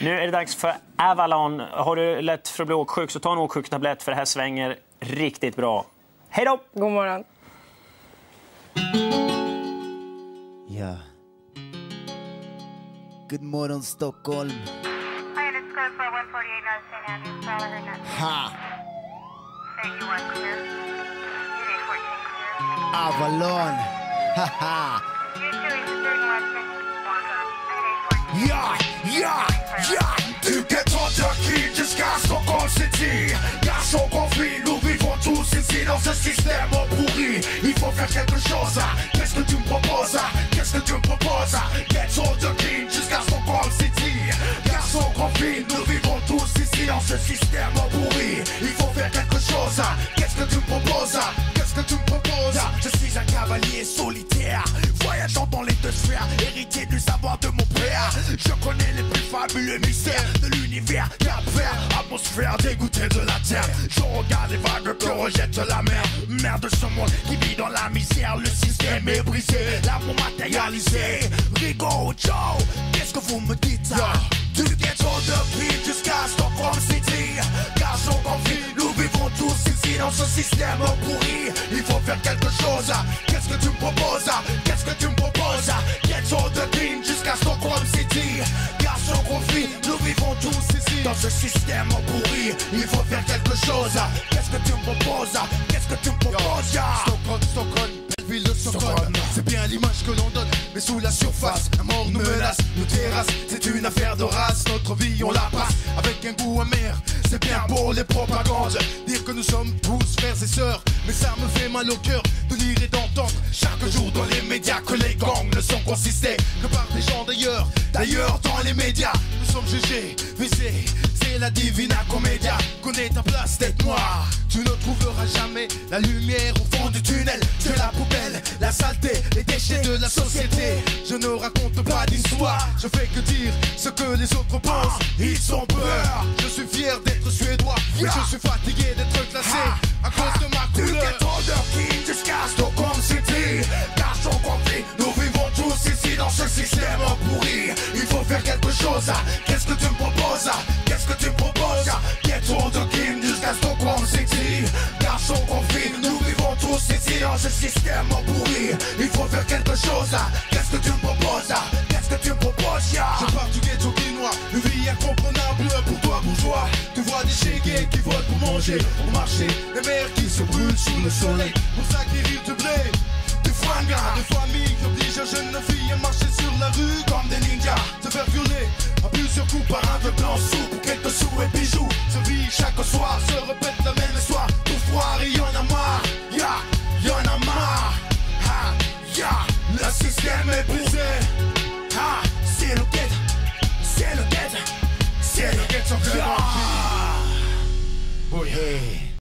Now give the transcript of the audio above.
Nu är det dags för Avalon. Har du lätt för att bli åksjuk så ta en åksjuktablett för det här svänger riktigt bra. Hej då! God morgon. Ja. Good morning, Stockholm. Ha! Avalon. Haha. Ja, ja, ja. Du kan ta Turquie jusqu'à Stockholm City. Garçon conflit, nous vivons tous ici dans ce système pourri. Il faut faire quelque chose. Qu'est-ce que tu me proposes? Qu'est-ce que tu me proposes? Get on Turquie jusqu'à Stockholm City. Garçon conflit, nous vivons tous ici dans ce système pourri. Il faut faire quelque chose. Qu'est-ce que tu me proposes? Qu'est-ce que tu me proposes? Je suis un cavalier solitaire, voyageant dans les deux sphères, héritier du savoir de mon père. Je connais les plus fabuleux mystères de l'univers. Cap-vert, atmosphère dégoûtée de la terre. Je regarde les vagues que rejette la mer. Mère de ce monde qui vit dans la misère. Le système est brisé, l'amour matérialisé. Rigo, Joe, qu'est-ce que vous me dites? Du ghetto de ville jusqu'à Stockholm City. Garçon conflit, nous vivons tous ici dans ce système pourri. Il faut faire quelque chose. Qu'est-ce que tu me proposes? Qu'est-ce que tu me proposes? Ghetto de ville jusqu'à Stockholm City. Garçon conflit, nous vivons tous ici dans ce système pourri. Il faut faire quelque chose. Qu'est-ce que tu me proposes? Qu'est-ce que tu me proposes? Stockholm, Stockholm, belle ville de Stockholm. C'est bien l'image que l'on donne, mais sous la surface, la mort nous menace, nos terrasses, c'est une affaire de race. Notre vie on la passe avec un goût amer. C'est bien beau les propagandes, dire que nous sommes tous frères et sœurs, mais ça me fait mal au cœur de lire et d'entendre chaque jour dans les médias que les gangs ne sont consistés que par des gens d'ailleurs. D'ailleurs dans les médias, nous sommes jugés, visés. C'est la Divina Commedia. Connais ta place, tête noire. Tu ne trouveras jamais la lumière au fond du tunnel. C'est la poubelle, la saleté, les déchets de la société. Je ne raconte pas d'histoire, je fais que dire ce que les autres pensent. Ils ont peur. Je suis fier d'être suédois, mais je suis fatigué d'être classé à cause de ma couleur. Du ghetto de King jusqu'à Stockholm City. Garçon conflit, nous vivons tous ici dans ce système pourri. Il faut faire quelque chose. Qu'est-ce que tu me proposes? Qu'est-ce que tu me proposes? Ghetto de King jusqu'à Stockholm City. Garçon conflit, nous vivons tous ici dans ce système pourri. Il faut faire quelque chose. Qu'est-ce que tu me proposes? Qu'est-ce que tu me proposes? Je pars du ghetto guinois, une vie incomprenable pour toi bourgeois. Tu vois des chégués qui volent pour manger au marché, des mères qui se brûlent sous le soleil pour s'acquérir du blé. Des fringards, des familles qui obligent les jeunes filles à marcher sur la rue comme des ninjas, se faire violer à plusieurs coups par un de blanc sous pour quelques sous et bijoux. Se vit chaque soir, se répète la même histoire. Tout froid et y'en a marre, y'en a marre. Le système est brisé. C'est le ghetto, c'est le ghetto, c'est le ghetto. Oh yeah.